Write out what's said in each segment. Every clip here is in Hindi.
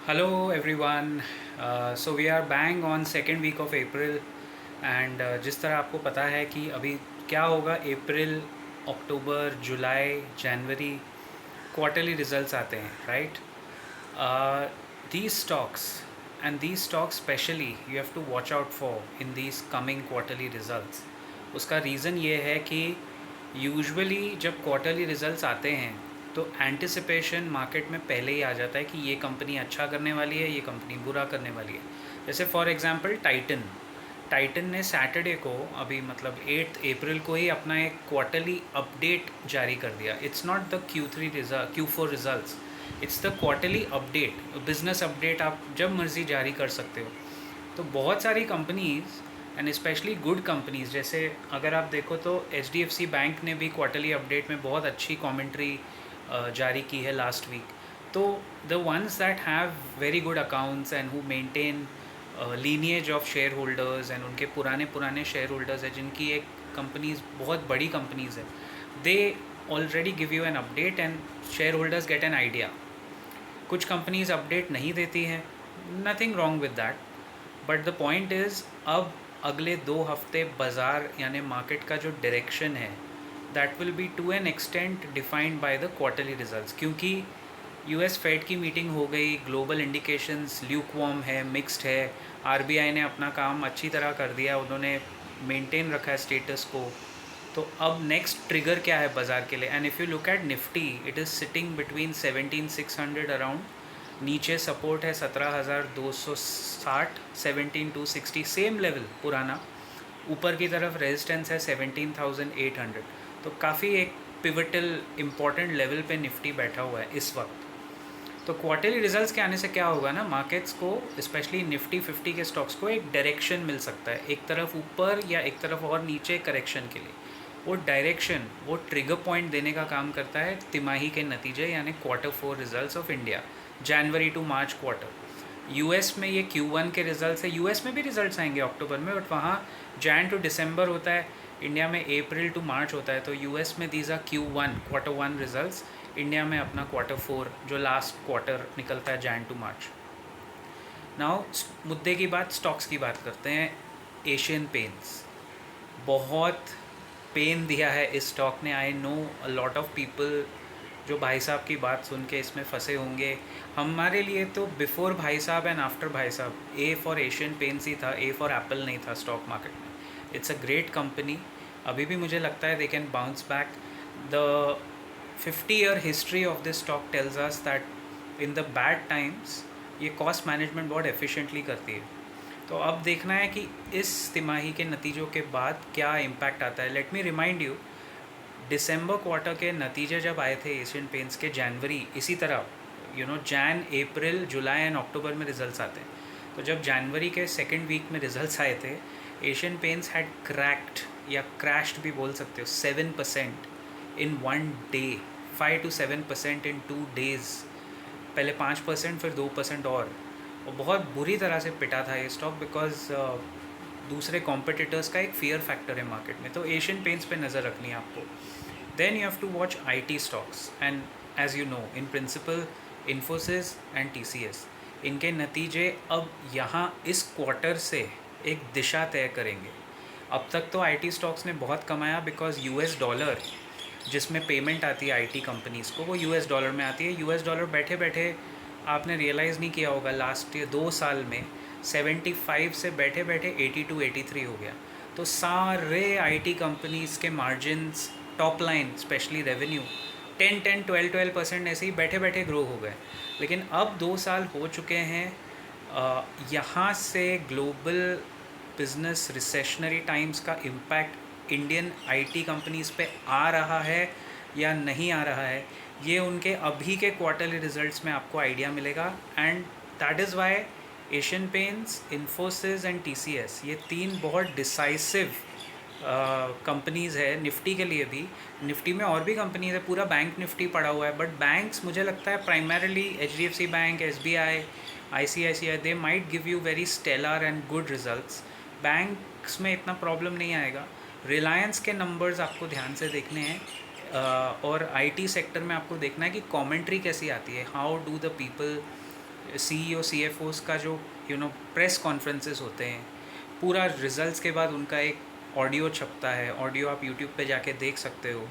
Hello everyone. So we are bang on second week of April and जिस तरह आपको पता है कि अभी क्या होगा अप्रैल अक्टूबर जुलाई जनवरी क्वार्टरली रिजल्ट्स आते हैं right. These stocks and these stocks specially you have to watch out for in these coming quarterly results. उसका रीज़न ये है कि यूजुअली जब क्वार्टरली रिजल्ट्स आते हैं तो एंटिसिपेशन मार्केट में पहले ही आ जाता है कि ये कंपनी अच्छा करने वाली है, ये कंपनी बुरा करने वाली है. जैसे फॉर एग्जांपल टाइटन. टाइटन ने सैटरडे को अभी मतलब 8 अप्रैल को ही अपना एक क्वार्टरली अपडेट जारी कर दिया. It's not the Q3 result Q4 results, it's the quarterly update. Business update आप जब मर्जी जारी कर सकते हो. तो बहुत सारी companies and specially good companies, जैसे अगर आप देखो तो HDFC बैंक ने भी क्वार्टरली अपडेट में बहुत अच्छी कमेंट्री जारी की है लास्ट वीक. तो the ones that have very good accounts and who maintain lineage of share holders and उनके पुराने पुराने शेयर होल्डर्स हैं जिनकी एक कंपनीज बहुत बड़ी कंपनीज है, they already give you an update and share holders gate an idea. कुछ कंपनीज अपडेट नहीं देती हैं, nothing wrong with that. But the point is अब अगले 2 हफ्ते बाज़ार यानी मार्केट का जो डायरेक्शन है that will be to an extent defined by the quarterly results. क्योंकि US फेड की मीटिंग हो गई, ग्लोबल इंडिकेशंस ल्यूकवार्म है, मिक्स्ड है. RBI ने अपना काम अच्छी तरह कर दिया, उन्होंने मेंटेन रखा है स्टेटस को. तो अब नेक्स्ट ट्रिगर क्या है बाज़ार के लिए? And if you look at Nifty, it is sitting between 17,600 around. नीचे सपोर्ट है 17,260, 17,260 सेम लेवल पुराना. ऊपर की तरफ रेजिस्टेंस है 17,800. तो काफ़ी एक पिवटल इम्पॉर्टेंट लेवल पे निफ्टी बैठा हुआ है इस वक्त. तो क्वार्टरली रिजल्ट्स के आने से क्या होगा ना, मार्केट्स को स्पेशली निफ्टी 50 के स्टॉक्स को एक डायरेक्शन मिल सकता है, एक तरफ ऊपर या एक तरफ और नीचे करेक्शन के लिए. वो डायरेक्शन वो ट्रिगर पॉइंट देने का काम करता है तिमाही के नतीजे यानी Q4 results of India, January to March quarter. US में ये Q1 के रिजल्ट्स है. US में भी रिजल्ट्स आएंगे अक्टूबर में, बट वहाँ जैन टू दिसंबर होता है, इंडिया में अप्रैल टू मार्च होता है. तो US में these are Q1 Q1 results, India में अपना Q4 जो लास्ट क्वार्टर निकलता है जैन टू मार्च. नाउ मुद्दे की बात, स्टॉक्स की बात करते हैं. एशियन पेंट्स बहुत पेन दिया है इस स्टॉक ने. I know a lot of people जो भाई साहब की बात सुन के इसमें फंसे होंगे. हमारे लिए तो बिफोर भाई साहब एंड आफ्टर भाई साहब ए फॉर एशियन पेंट्स ही था, ए फॉर एप्पल नहीं था स्टॉक मार्केट में. It's a great company. अभी भी मुझे लगता है they can bounce back. The 50-year history of this stock tells us that in the bad times ये कॉस्ट मैनेजमेंट बहुत एफिशिएंटली करती है. तो अब देखना है कि इस तिमाही के नतीजों के बाद क्या इम्पैक्ट आता है. Let me remind you, December quarter के नतीजे जब आए थे एशियन पेंट्स के जनवरी, इसी तरह जैन अप्रैल जुलाई एंड अक्टूबर में रिजल्ट्स आते हैं. तो जब जनवरी के सेकेंड वीक में रिजल्ट्स आए थे, एशियन पेंट्स हैड क्रैक्ड या क्रैश्ड भी बोल सकते हो 7% इन 1 डे, 5 to 7% इन 2 days. पहले 5% फिर 2% और बहुत बुरी तरह से पिटा था ये स्टॉक बिकॉज दूसरे कॉम्पिटिटर्स का एक फियर फैक्टर है मार्केट में. तो एशियन पेंट्स पे नज़र रखनी है आपको. Then you have to watch IT stocks and as you know in principle Infosys and TCS. इनके नतीजे अब यहाँ इस क्वार्टर से एक दिशा तय करेंगे. अब तक तो IT स्टॉक्स ने बहुत कमाया बिकॉज US डॉलर जिसमें पेमेंट आती है IT कंपनीज़ को वो US डॉलर में आती है. US डॉलर बैठे बैठे आपने रियलाइज़ नहीं किया होगा लास्ट 2 साल में 75 से बैठे बैठे 82 83 हो गया. तो सारे IT कंपनीज़ के margins, top line specially revenue 10-12% ऐसे ही बैठे बैठे ग्रो हो गए. लेकिन अब 2 साल हो चुके हैं, यहाँ से ग्लोबल बिजनेस रिसेशनरी टाइम्स का इम्पैक्ट इंडियन IT कंपनीज़ पे आ रहा है या नहीं आ रहा है, ये उनके अभी के क्वार्टरली रिजल्ट्स में आपको आइडिया मिलेगा. And that is why Asian paints, Infosys and TCS ये 3 बहुत डिसाइसिव कंपनीज़ है निफ्टी के लिए भी. निफ्टी में और भी कंपनीज़ है, पूरा बैंक निफ्टी पड़ा हुआ है. बट बैंक्स मुझे लगता है primarily HDFC bank, SBI, ICICI they might give you very stellar and good results. Banks में इतना प्रॉब्लम नहीं आएगा. रिलायंस के नंबर्स आपको ध्यान से देखने हैं. और IT सेक्टर में आपको देखना है कि कमेंट्री कैसी आती है, how do the people CEO CFOs का जो प्रेस कॉन्फ्रेंसेस होते हैं, पूरा रिजल्ट्स के बाद उनका एक ऑडियो छपता है, ऑडियो आप यूट्यूब पे जाके देख सकते हो।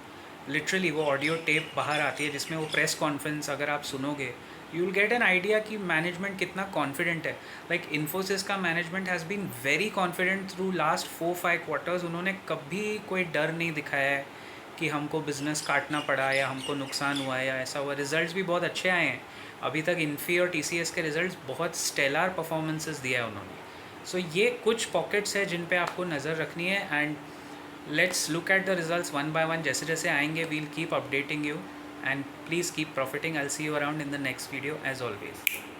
लिटरली वो ऑडियो टेप बाहर आती है जिसमें वो प्रेस कॉन्फ्रेंस अगर आप सुनोगे, you will get an idea कि मैनेजमेंट कितना कॉन्फिडेंट है। लाइक इन्फोसिस का management has been very confident through last 4-5 quarters. उन्होंने कभी कोई डर नहीं दिखाया है कि हमको बिज़नेस काटना पड़ा या हमको नुकसान हुआ है या ऐसा हुआ। रिजल्ट्स भी बहुत अच्छे आए हैं अभी तक। इन्फी और TCS के रिजल्ट्स बहुत स्टेलर परफॉर्मेंसेस दिया है उन्होंने। सो ये कुछ पॉकेट्स है जिन पे आपको नज़र रखनी है, and let's look at the results one by one. जैसे जैसे आएंगे we'll keep updating you, and please keep profiting. I will see you around in the next video as always.